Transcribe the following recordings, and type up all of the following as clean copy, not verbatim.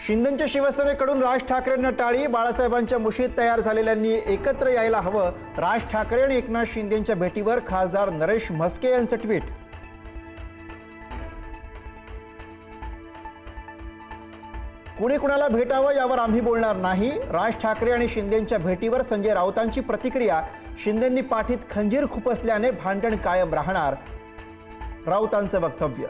शिंदेच्या शिवसेनेकडून राज ठाकरेंना टाळी। बाळासाहेबांच्या मुशीत तयार झालेल्यांनी एकत्र यायला हवं। राज ठाकरे आणि एकनाथ शिंदेच्या भेटीवर खासदार नरेश म्हस्के यांचं ट्विट। कुणी कुणाला भेटावं यावर आम्ही बोलणार नाही। राज ठाकरे आणि शिंदेच्या भेटीवर संजय राऊतांची प्रतिक्रिया। शिंदेंनी पाठीत खंजीर खुपसल्याने भांडण कायम राहणार, राऊतांचं वक्तव्य।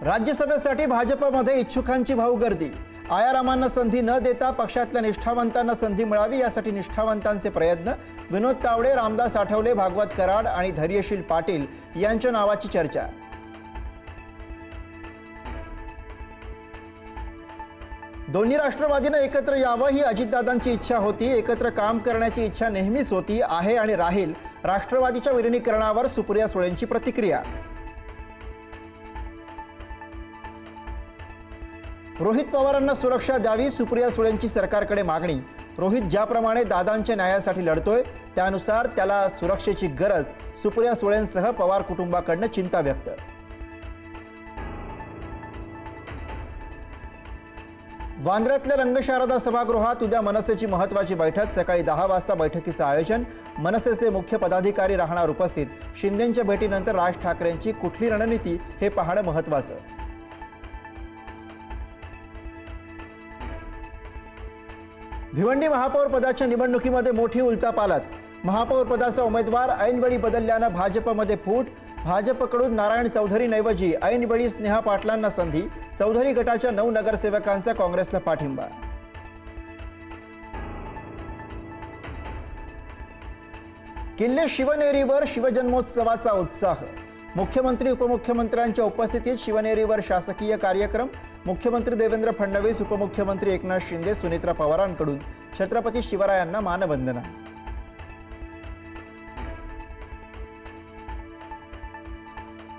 राज्यसभेसाठी भाजपमध्ये इच्छुकांची भाऊगर्दी। आयारामांना संधी न देता पक्षातल्या निष्ठावंतांना संधी मिळावी यासाठी निष्ठावंतांचे प्रयत्न। विनोद तावडे, रामदास आठवले, भागवत कराड आणि धैर्यशील पाटील यांच्या नावाची चर्चा। दोन्ही राष्ट्रवादींना एकत्र यावं ही अजितदादांची इच्छा होती। एकत्र काम करण्याची इच्छा नेहमीच होती, आहे आणि राहील। राष्ट्रवादीच्या विलीनीकरणावर सुप्रिया सुळेंची प्रतिक्रिया। रोहित पवारांना सुरक्षा द्यावी, सुप्रिया सुळेंची सरकारकडे मागणी। रोहित ज्याप्रमाणे दादांच्या न्यायासाठी लढतोय त्यानुसार त्याला सुरक्षेची गरज। सुप्रिया सुळेंसह पवार कुटुंबाकडून चिंता व्यक्त। वांद्र्यातल्या रंगशारदा सभागृहात उद्या मनसेची महत्त्वाची बैठक। सकाळी 10 वाजता बैठकीचं आयोजन। मनसेचे मुख्य पदाधिकारी राहणार उपस्थित। शिंदेच्या भेटीनंतर राज ठाकरेंची कुठली रणनीती हे पाहणं महत्त्वाचं। भिवंडी महापौर पदाच्या निवडणुकीमध्ये मोठी उलथापालथ। महापौर पदाचा उमेदवार ऐनवेळी बदलल्यानं भाजपमध्ये फूट। भाजपकडून नारायण चौधरींऐवजी ऐनवेळी स्नेहा पाटलांना संधी। चौधरी गटाच्या 9 नगरसेवकांचा काँग्रेसला पाठिंबा। किल्ले शिवनेरीवर शिवजन्मोत्सवाचा उत्साह। मुख्यमंत्री उपमुख्यमंत्र्यांच्या उपस्थितीत शिवनेरीवर शासकीय कार्यक्रम। मुख्यमंत्री देवेंद्र फडणवीस, उपमुख्यमंत्री एकनाथ शिंदे, सुनेत्रा पवारांकडून छत्रपती शिवरायांना मानवंदना।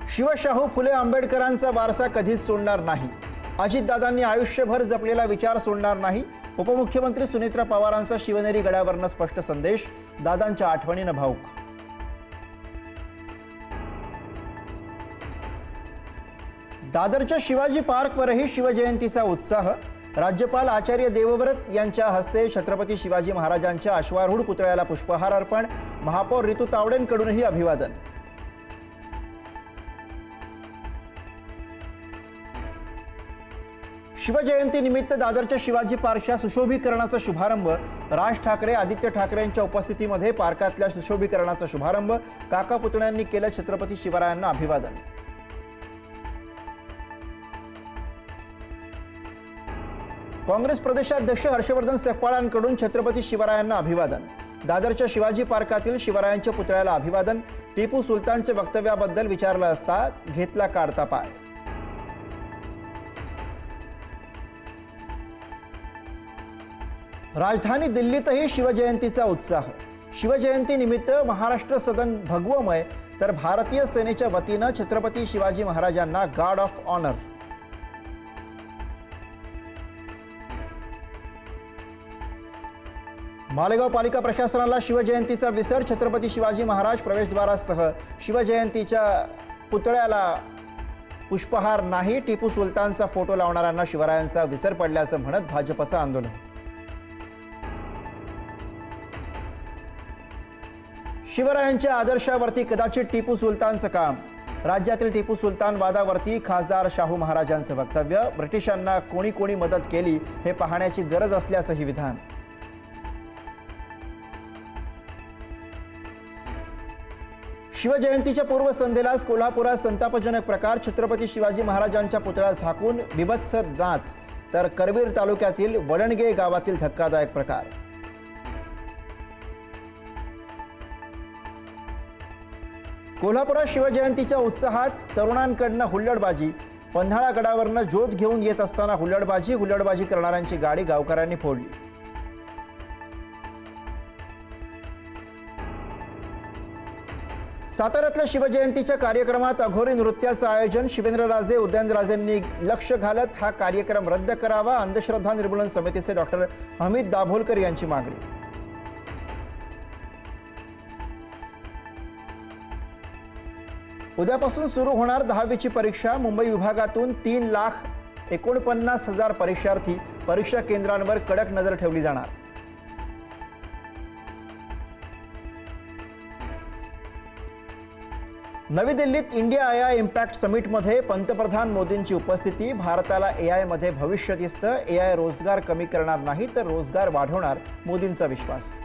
शिवशाहू फुले आंबेडकरांचा वारसा कधीच सोडणार नाही। अजितदादांनी आयुष्यभर जपलेला विचार सोडणार नाही। उपमुख्यमंत्री सुनेत्रा पवारांचा शिवनेरी गडावरनं स्पष्ट संदेश। दादांच्या आठवणीनं भावुक। दादरच्या शिवाजी पार्कवरही शिवजयंतीचा उत्साह। राज्यपाल आचार्य देवव्रत यांच्या हस्ते छत्रपती शिवाजी महाराजांच्या अश्वारूढ पुतळ्याला पुष्पहार अर्पण। महापौर ऋतू तावडेंकडूनही अभिवादन। शिवजयंती निमित्त दादरच्या शिवाजी पार्कच्या सुशोभीकरणाचा शुभारंभ। राज ठाकरे, आदित्य ठाकरेंच्या उपस्थितीमध्ये पार्कातल्या सुशोभीकरणाचा शुभारंभ। काका पुतण्यांनी केलं छत्रपती शिवरायांना अभिवादन। काँग्रेस प्रदेशाध्यक्ष हर्षवर्धन सकपाळांकडून छत्रपती शिवरायांना अभिवादन। दादरच्या शिवाजी पार्कातील शिवरायांच्या पुतळ्याला अभिवादन। टिपू सुलतानच्या वक्तव्याबद्दल विचारलं असता घेतला काढता पाय। राजधानी दिल्लीतही शिवजयंतीचा उत्साह। शिवजयंती निमित्त महाराष्ट्र सदन भगवमय, तर भारतीय सेनेच्या वतीनं छत्रपती शिवाजी महाराजांना गार्ड ऑफ ऑनर। मालेगाव पालिका प्रशासनाला शिवजयंतीचा विसर। छत्रपती शिवाजी महाराज प्रवेशद्वारासह शिवजयंतीच्या पुतळ्याला पुष्पहार नाही। टिपू सुलतानचा फोटो लावणाऱ्यांना शिवरायांचा विसर पडल्याचं म्हणत भाजपचं आंदोलन। शिवरायांच्या आदर्शावरती कदाचित टिपू सुलतानचं काम। राज्यातील टिपू सुलतान वादावरती खासदार शाहू महाराजांचं वक्तव्य। ब्रिटिशांना कोणी कोणी मदत केली हे पाहण्याची गरज असल्याचंही विधान। शिवजयंतीच्या पूर्वसंध्येलाच कोल्हापुरात संतापजनक प्रकार। छत्रपती शिवाजी महाराजांच्या पुतळा झाकून बिभत्स नाच, तर करवीर तालुक्यातील वडणगे गावातील धक्कादायक प्रकार। कोल्हापुरात शिवजयंतीच्या उत्साहात तरुणांकडनं हुल्लडबाजी। पन्हाळा गडावरनं ज्योत घेऊन येत असताना हुल्लडबाजी करणाऱ्यांची गाडी गावकऱ्यांनी फोडली। साताऱ्यातल्या शिवजयंतीच्या कार्यक्रमात अघोरी नृत्याचं आयोजन। शिवेंद्रराजे, उदयनराजेंनी लक्ष घालत हा कार्यक्रम रद्द करावा। अंधश्रद्धा निर्मूलन समितीचे डॉक्टर हमीद दाभोलकर यांची मागणी। उद्यापासून सुरू होणार 10वीची परीक्षा. मुंबई विभागातून 3,49,000 परीक्षार्थी. परीक्षा केंद्रांवर कडक नजर ठेवली जाणार. नवी दिल्लीत इंडिया AI इम्पॅक्ट समिटमध्ये पंतप्रधान मोदींची उपस्थिती. भारताला AI मध्ये भविष्य दिसतं. AI रोजगार कमी करणार नाही तर रोजगार वाढवणार, मोदींचा विश्वास.